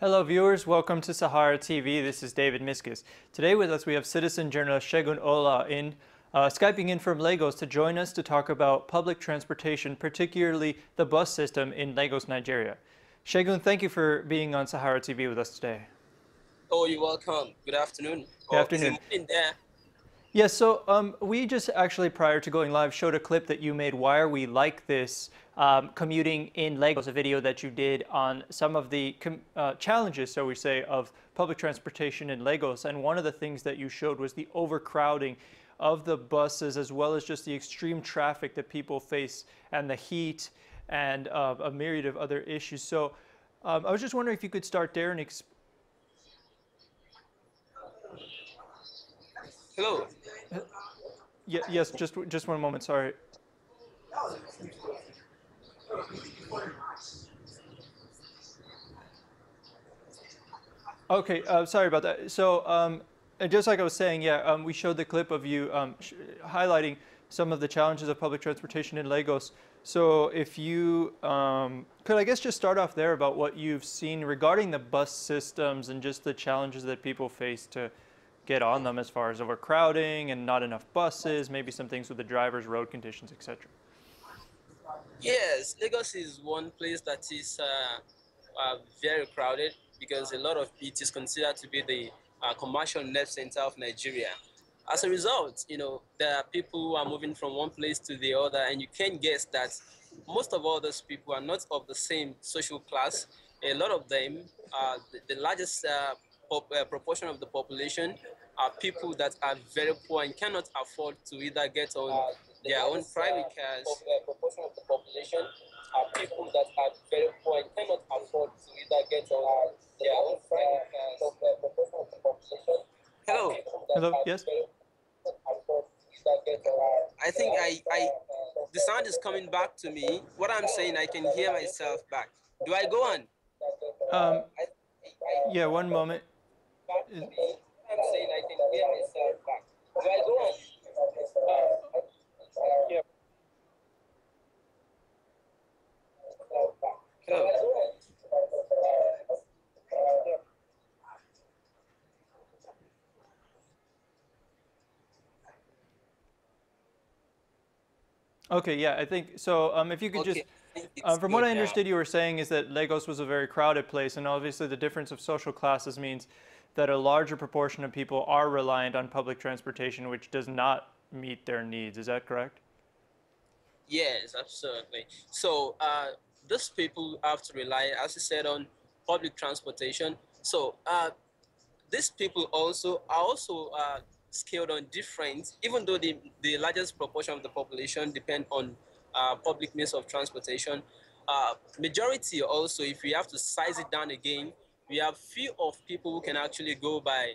Hello viewers, welcome to Sahara TV. This is David Miskis. Today with us we have citizen journalist Segun O Law Skyping in from Lagos to join us to talk about public transportation, particularly the bus system in Lagos, Nigeria. Segun, thank you for being on Sahara TV with us today. Oh, you're welcome. Good afternoon. Good Or is it afternoon. morning there? Yes, so we just actually, prior to going live, showed a clip that you made, Why Are We Like This? Commuting in Lagos, a video that you did on some of the challenges, so we say, of public transportation in Lagos. And one of the things that you showed was the overcrowding of the buses, as well as just the extreme traffic that people face and the heat and a myriad of other issues. So I was just wondering if you could start there and Hello. yes, just one moment, sorry. Okay, sorry about that. So, just like I was saying, yeah, we showed the clip of you highlighting some of the challenges of public transportation in Lagos. So, if you could, I guess, just start off there about what you've seen regarding the bus systems and just the challenges that people face to get on them, as far as overcrowding and not enough buses, maybe some things with the drivers, road conditions, etc. Yes, Lagos is one place that is very crowded because a lot of it is considered to be the commercial nerve center of Nigeria. As a result, there are people who are moving from one place to the other, and you can guess that most of all those people are not of the same social class. A lot of them, the largest proportion of the population are people that are very poor and cannot afford to either get on their own private cars. Proportion of the population are people that are very poor and cannot afford to either get on their own private cars. Proportion of the population. Hello. Hello. Yes. I think the sound is coming back to me. What I'm saying, I can hear myself back. Do I go on? Yeah, one moment. I'm saying I can hear myself back. Do I go on? Yeah. Hello. Okay, yeah, I think so. If you could Okay. just, from what I understood, you were saying is that Lagos was a very crowded place, and obviously the difference of social classes means that a larger proportion of people are reliant on public transportation, which does not meet their needs. Is that correct? Yes, absolutely. So those people have to rely, as you said, on public transportation. So these people are also scaled on different, even though the largest proportion of the population depend on public means of transportation. Majority also, if we have to size it down again, we have few of people who can actually go by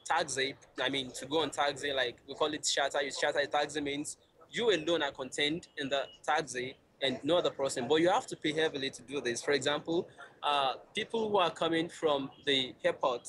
taxi. I mean, to go on taxi, like we call it shatter. You shatter a taxi means you alone are contained in the taxi and no other person, but you have to pay heavily to do this. For example, people who are coming from the airport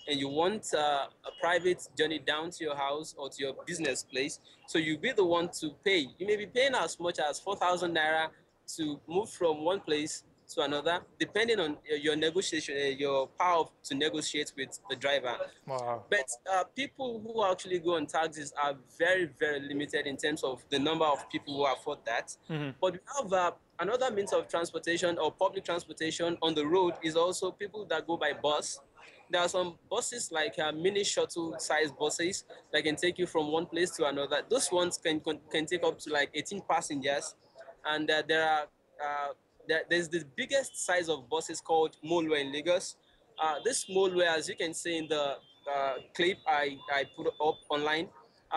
and you want a private journey down to your house or to your business place, so you be the one to pay. You may be paying as much as 4,000 naira to move from one place to another, depending on your negotiation, your power to negotiate with the driver. Wow. But people who actually go on taxis are very, very limited in terms of the number of people who afford that. Mm-hmm. But we have another means of transportation or public transportation on the road is also people that go by bus. There are some buses like mini shuttle size buses that can take you from one place to another. Those ones can take up to like 18 passengers. And there's the biggest size of buses called Molue in Lagos. This Molue, as you can see in the clip I put up online,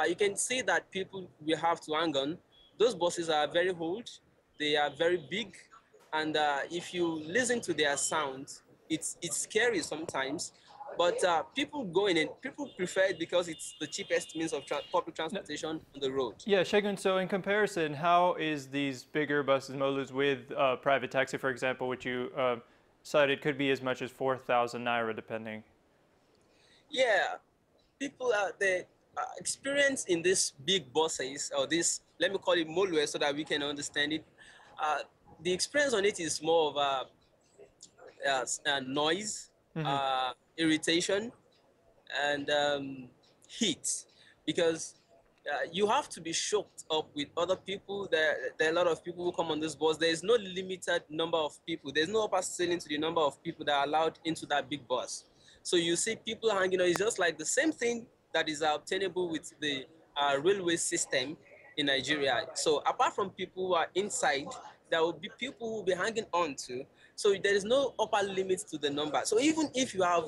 you can see that people will have to hang on. Those buses are very old, they are very big, and if you listen to their sound, it's scary sometimes. But people go in and people prefer it because it's the cheapest means of public transportation on the road. Yeah, Shegun, so in comparison, how is these bigger buses, Molus, with private taxi, for example, which you cited could be as much as 4,000 naira, depending? Yeah, people are the experience in these big buses or this, let me call it molue so that we can understand it. Uh, the experience on it is more of noise, Hmm. irritation, and heat, because you have to be shocked up with other people. There are a lot of people who come on this bus. There is no limited number of people. There's no upper ceiling to the number of people that are allowed into that big bus. So you see people hanging on. It's just like the same thing that is obtainable with the railway system in Nigeria. So apart from people who are inside, there will be people who will be hanging on to. So there is no upper limit to the number. So even if you have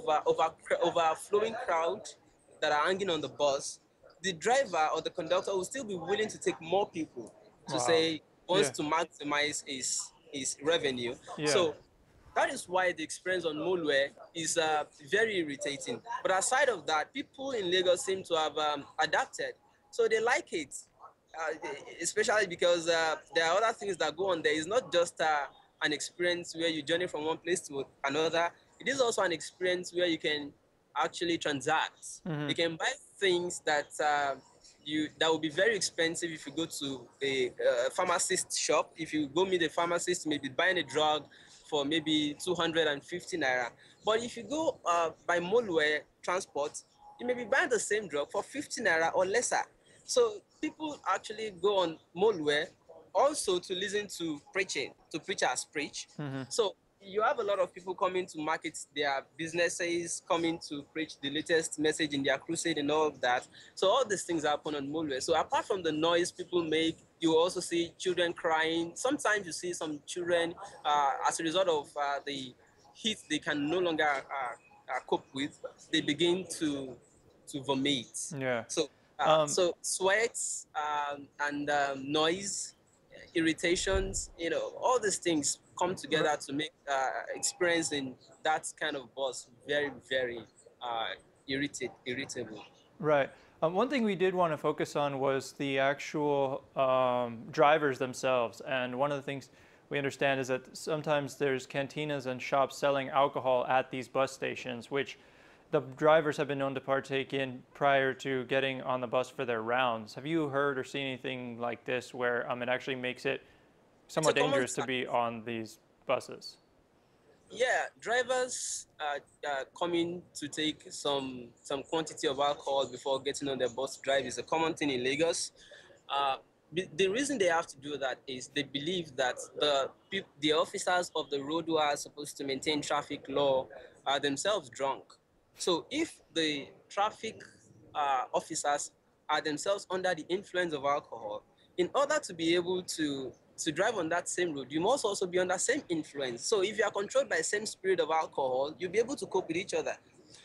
overflowing crowd that are hanging on the bus, the driver or the conductor will still be willing to take more people to Wow. say wants Yeah. to maximize his revenue. Yeah. So that is why the experience on Molue is very irritating. But aside of that, people in Lagos seem to have adapted, so they like it, especially because there are other things that go on there. It's not just an experience where you journey from one place to another. It is also an experience where you can actually transact. Hmm. You can buy things that that will be very expensive if you go to a pharmacist shop. If you go meet a pharmacist, maybe buying a drug for maybe 250 naira. But if you go by Molue transport, you may be buying the same drug for 50 naira or lesser. So people actually go on Molue also to listen to preaching, to preachers preach. Hmm. So you have a lot of people coming to market their businesses, coming to preach the latest message in their crusade and all of that. So all these things happen on Molue. So apart from the noise people make, you also see children crying. Sometimes you see some children, as a result of the heat they can no longer cope with, they begin to vomit. Yeah. So Um, so sweats and noise, irritations, all these things come r- together to make experiencing that kind of bus very, very irritable. right. One thing we did want to focus on was the actual drivers themselves. And one of the things we understand is that sometimes there's cantinas and shops selling alcohol at these bus stations, which the drivers have been known to partake in prior to getting on the bus for their rounds. Have you heard or seen anything like this where it actually makes it It's a somewhat common dangerous to sight. be on these buses? Yeah, drivers coming to take some quantity of alcohol before getting on their bus to drive is a common thing in Lagos. Uh, the reason they have to do that is they believe that the officers of the road who are supposed to maintain traffic law are themselves drunk. So if the traffic officers are themselves under the influence of alcohol, in order to be able to drive on that same road, you must also be under same influence. So if you are controlled by the same spirit of alcohol, you'll be able to cope with each other.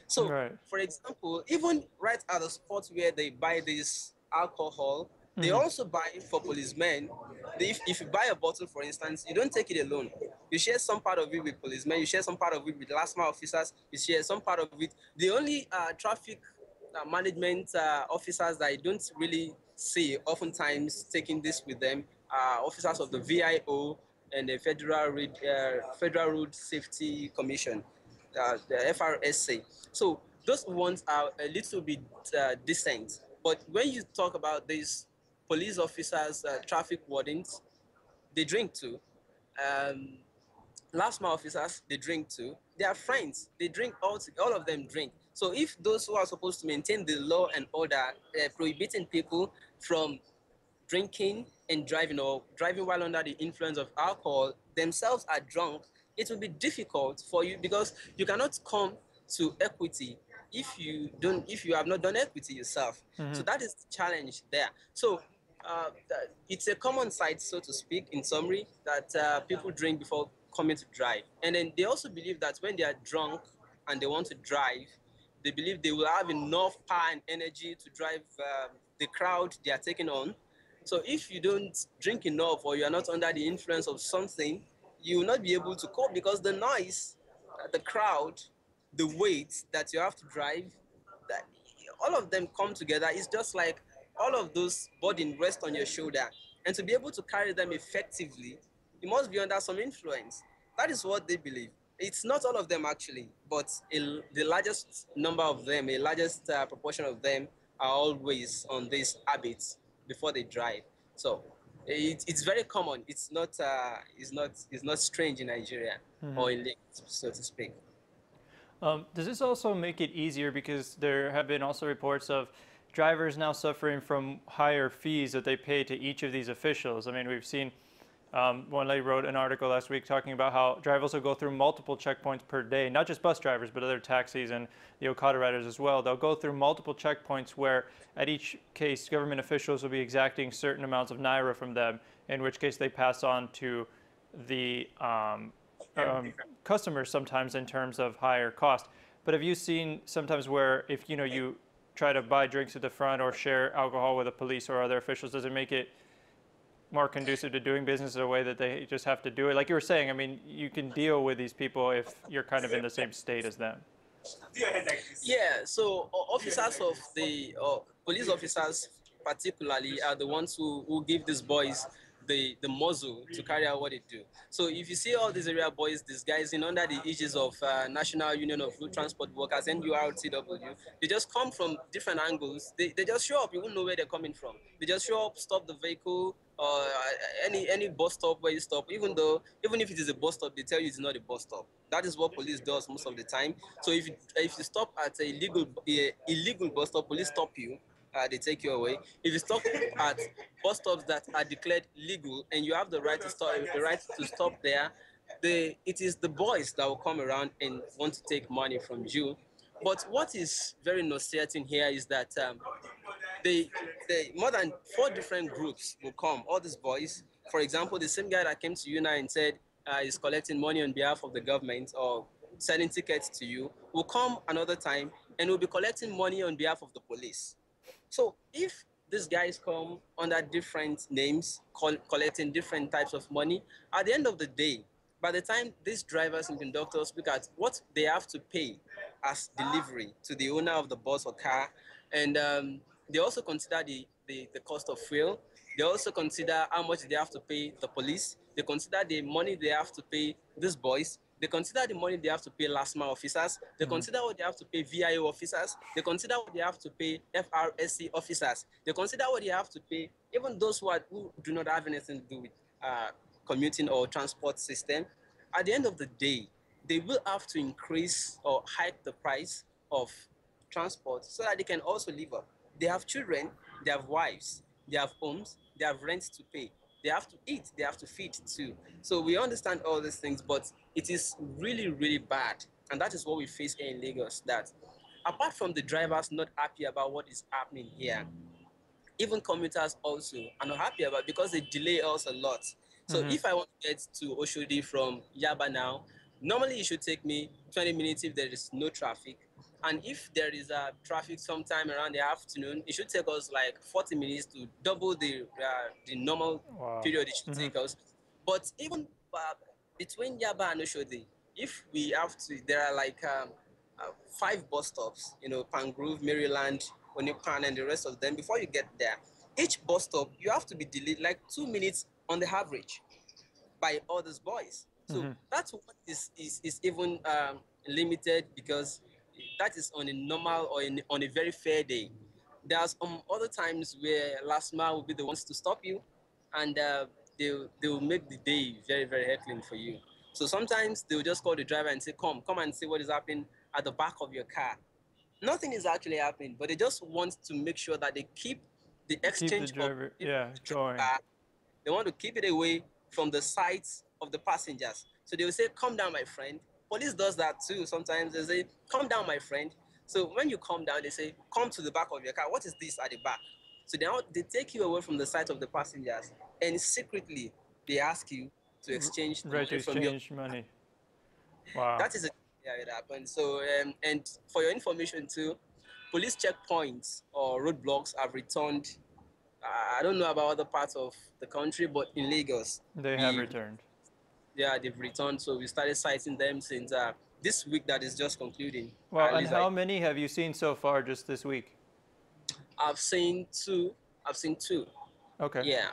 So, Right. for example, even right at the spot where they buy this alcohol, they Hmm. also buy for policemen. If you buy a bottle, for instance, you don't take it alone. You share some part of it with policemen, you share some part of it with last mile officers, you share some part of it. The only traffic management officers that I don't really see oftentimes taking this with them are officers of the VIO and the Federal Road Safety Commission, the FRSA. So those ones are a little bit decent. But when you talk about these police officers, traffic wardens, they drink too. Um, Last mile officers, they drink too. They are friends. They drink all of them drink. So if those who are supposed to maintain the law and order, prohibiting people from drinking and driving or driving while under the influence of alcohol themselves are drunk, it will be difficult for you because you cannot come to equity if you have not done equity yourself. Hmm. So that is the challenge there. So it's a common sight, so to speak, in summary, that people drink before coming to drive. And then they also believe that when they are drunk and they want to drive, they believe they will have enough power and energy to drive the crowd they are taking on. So if you don't drink enough or you are not under the influence of something, you will not be able to cope because the noise, the crowd, the weight that you have to drive, that all of them come together. It's just like all of those burden rest on your shoulder. And to be able to carry them effectively, you must be under some influence. That is what they believe. It's not all of them actually, but the largest number of them, a largest proportion of them are always on these habits before they drive. So It's very common. It's not strange in Nigeria or in Lagos, so to speak. Does this also make it easier because there have been also reports of drivers now suffering from higher fees that they pay to each of these officials? I mean, we've seen one lady wrote an article last week talking about how drivers will go through multiple checkpoints per day, not just bus drivers, but other taxis and the Okada riders as well. They'll go through multiple checkpoints where at each case, government officials will be exacting certain amounts of naira from them, in which case they pass on to the customers sometimes in terms of higher cost. But have you seen sometimes where if you try to buy drinks at the front or share alcohol with the police or other officials, does it make it more conducive to doing business in a way that they just have to do it? Like you were saying, I mean, you can deal with these people if you're kind of in the same state as them. Yeah, so officers of the police officers particularly are the ones who give these boys the muzzle to carry out what they do. So if you see all these area boys disguising under the aegis of National Union of Road Transport Workers, NURTW, they just come from different angles. They just show up. You won't know where they're coming from. They just show up, stop the vehicle, or any bus stop where you stop. Even if it is a bus stop, they tell you it's not a bus stop. That is what police does most of the time. So if you stop at a illegal bus stop, police stop you. They take you away. If you stop at bus stops that are declared legal and you have the right to stop there, it is the boys that will come around and want to take money from you. But what is very nauseating here is that they more than 4 different groups will come. All these boys, for example, the same guy that came to you now and said he's collecting money on behalf of the government or selling tickets to you, will come another time and will be collecting money on behalf of the police. So if these guys come under different names, collecting different types of money, at the end of the day, by the time these drivers and conductors look at what they have to pay as delivery to the owner of the bus or car, and they also consider the cost of fuel, they also consider how much they have to pay the police, they consider the money they have to pay these boys, they consider the money they have to pay last mile officers. They consider what they have to pay VIO officers. They consider what they have to pay FRSC officers. They consider what they have to pay even those who do not have anything to do with commuting or transport system. At the end of the day, they will have to increase or hike the price of transport so that they can also live up. They have children, they have wives, they have homes, they have rent to pay. They have to eat, they have to feed too. So we understand all these things, but it is really, really bad. And that is what we face here in Lagos, that apart from the drivers not happy about what is happening here, even commuters also are not happy about it because they delay us a lot. So if I want to get to Oshodi from Yaba now, normally it should take me 20 minutes if there is no traffic. And if there is a traffic sometime around the afternoon, it should take us like 40 minutes to double the normal period it should take us. But even between Yaba and Oshodi, if we have to, there are like 5 bus stops, Pangrove, Maryland, Onipan, and the rest of them. Before you get there, each bus stop, you have to be delayed like 2 minutes on the average by all these boys. So that's what is even limited, because that is on a normal or on a very fair day. There's other times where last mile will be the ones to stop you, and they will make the day very, very heckling for you. So sometimes they will just call the driver and say, come and see what is happening at the back of your car. Nothing is actually happening, but they just want to make sure that they keep the exchange Keep the driver, going. They want to keep it away from the sides of the passengers. So they will say, come down, my friend. Police does that too. Sometimes they say, come down, my friend. So when you come down, they say, come to the back of your car. What is this at the back? So they take you away from the sight of the passengers, and secretly they ask you to exchange the money from your money. Wow. That is it happens. So and for your information too, police checkpoints or roadblocks have returned. I don't know about other parts of the country, but in Lagos, they have returned. Yeah, they've returned. So we started citing them since this week that is just concluding. Well, and how many have you seen so far just this week? I've seen 2. Okay. Yeah.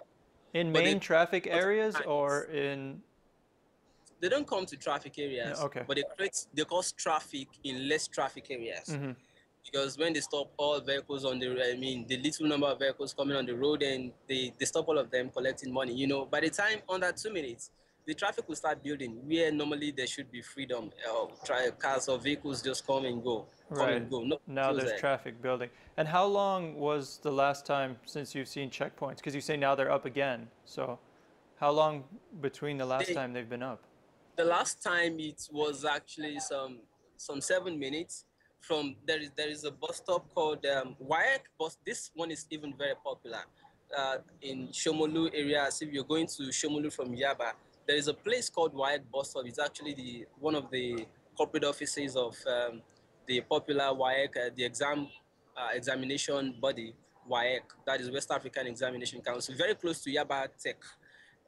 In main traffic areas or in? They don't come to traffic areas. Okay. But they cause traffic in less traffic areas. because when they stop all vehicles on the, I mean, the little number of vehicles coming on the road, and they stop all of them collecting money, you know, by the time under 2 minutes, the traffic will start building where normally there should be freedom. Try cars or vehicles just come Right. and go. No Now feels there's there. traffic building. And how long was the last time since you've seen checkpoints? Because you say now they're up again. So how long between the last They, time they've been up? the last time it was actually some 7 minutes from there is a bus stop called Wayek bus. This one is even very popular in Shomolu area. As if you're going to Shomolu from Yaba, there is a place called Wayek bus stop. It's actually the one of the corporate offices of the popular Wayek, the examination body Wayek. That is West African Examination Council, very close to Yaba Tech.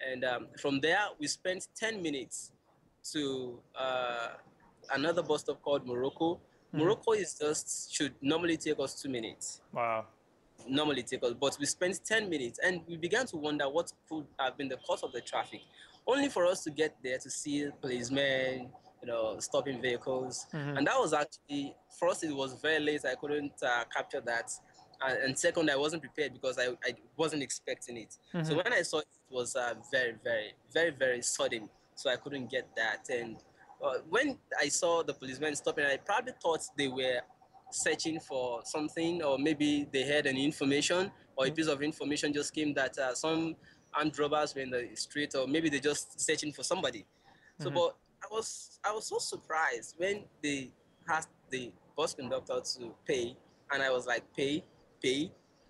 And from there, we spent 10 minutes to another bus stop called Morocco. Morocco is just should normally take us 2 minutes. Wow. Normally take us, but we spent 10 minutes and we began to wonder what could have been the cause of the traffic. Only for us to get there to see policemen, you know, stopping vehicles. And that was actually, for us, it was very late. I couldn't capture that. And second, I wasn't prepared because I wasn't expecting it. So when I saw it, it was very, very, very, very sudden. So I couldn't get that. And when I saw the policemen stopping, I probably thought they were searching for something, or maybe they had an information or a piece of information just came that some armed robbers were in the street, or maybe they're just searching for somebody. So, but I was so surprised when they asked the bus conductor to pay, and I was like, pay.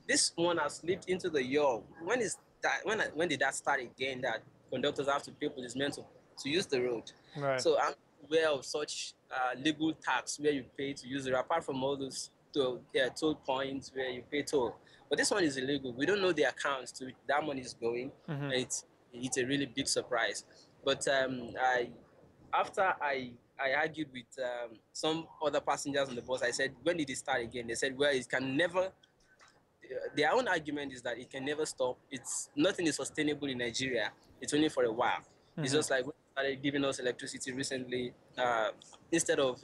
This one has slipped into the yaw. When is that? When did that start again? That conductors have to pay policemen to use the road. Right. So I'm aware of such legal tax where you pay to use it, apart from all those toll points where you pay toll. But this one is illegal. We don't know the accounts to which that money is going. And it's a really big surprise. But after I argued with some other passengers on the bus, I said, when did it start again? They said, well, it can never. Their own argument is that it can never stop. It's nothing is sustainable in Nigeria. It's only for a while. It's just like when they started giving us electricity recently. Instead of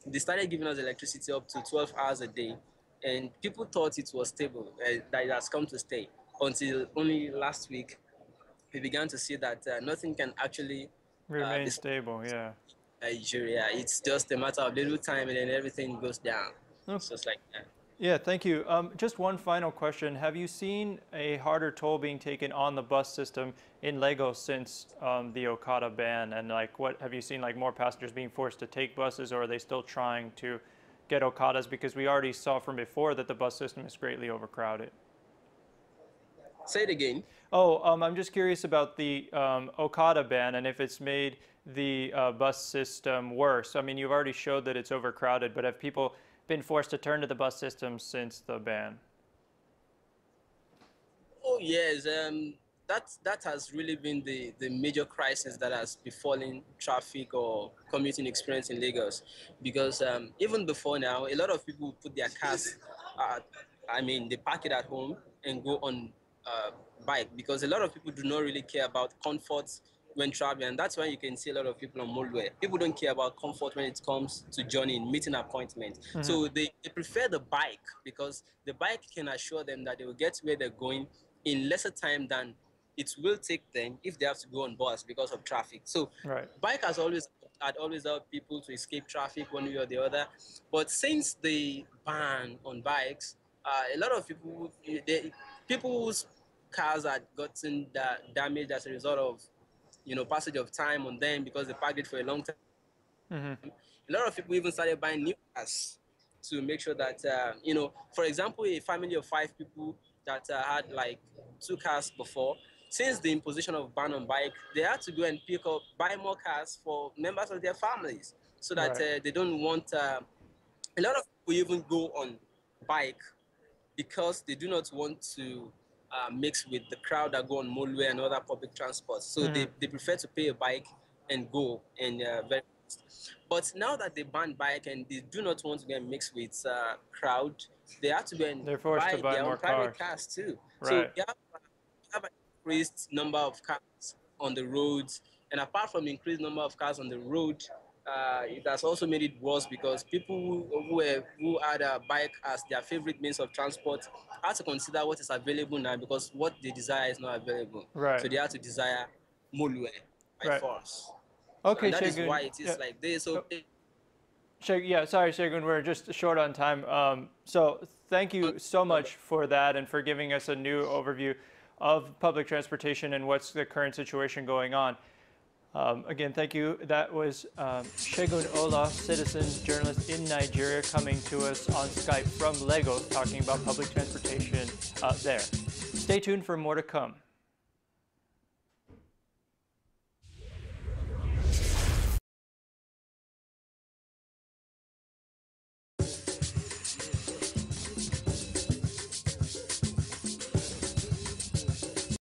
they started giving us electricity up to 12 hours a day, and people thought it was stable, that it has come to stay. Until only last week, we began to see that nothing can actually Remain be stable, yeah. Nigeria. It's just a matter of little time, and then everything goes down. It's just like that. Yeah, thank you. Just one final question. Have you seen a harder toll being taken on the bus system in Lagos since the Okada ban? And like, what have you seen, like more passengers being forced to take buses, or are they still trying to get Okadas? Because we already saw from before that the bus system is greatly overcrowded. Say it again. Oh, I'm just curious about the Okada ban and if it's made the bus system worse. I mean, you've already showed that it's overcrowded, but have people been forced to turn to the bus system since the ban? Oh yes, that has really been the major crisis that has befallen traffic or commuting experience in Lagos, because even before now, a lot of people put their cars, uh, I mean, they park it at home and go on bike, because a lot of people do not really care about comfort when traveling, and that's why you can see a lot of people on Molwe. People don't care about comfort when it comes to journeying, meeting appointments. So they prefer the bike, because the bike can assure them that they will get where they're going in lesser time than it will take them if they have to go on bus because of traffic. So Right. bike had always helped people to escape traffic one way or the other. But since the ban on bikes, a lot of people whose cars had gotten damaged as a result of passage of time on them because they parked it for a long time. A lot of people even started buying new cars to make sure that, for example, a family of 5 people that had like 2 cars before, since the imposition of ban on bike, they had to go and buy more cars for members of their families, so that Right. they don't want, a lot of people even go on bike because they do not want to mix with the crowd that go on Molue and other public transport. So they prefer to pay a bike and go, and very fast. But now that they ban bike and they do not want to get mixed with crowd, they have to go and They're forced to buy buy their own more private cars. cars too. So Right. we have an increased number of cars on the roads, and apart from increased number of cars on the road, it has also made it worse because people who had a bike as their favorite means of transport had to consider what is available now because what they desire is not available. Right. So they had to desire Molue by Right. force. So, Okay, and that is Segun. why it Yeah. is like this. So Yeah, sorry, Segun, we're just short on time. So thank you so much for that and for giving us a new overview of public transportation and what's the current situation going on. Again, thank you. That was Segun O Law, citizen journalist in Nigeria, coming to us on Skype from Lagos, talking about public transportation there. Stay tuned for more to come.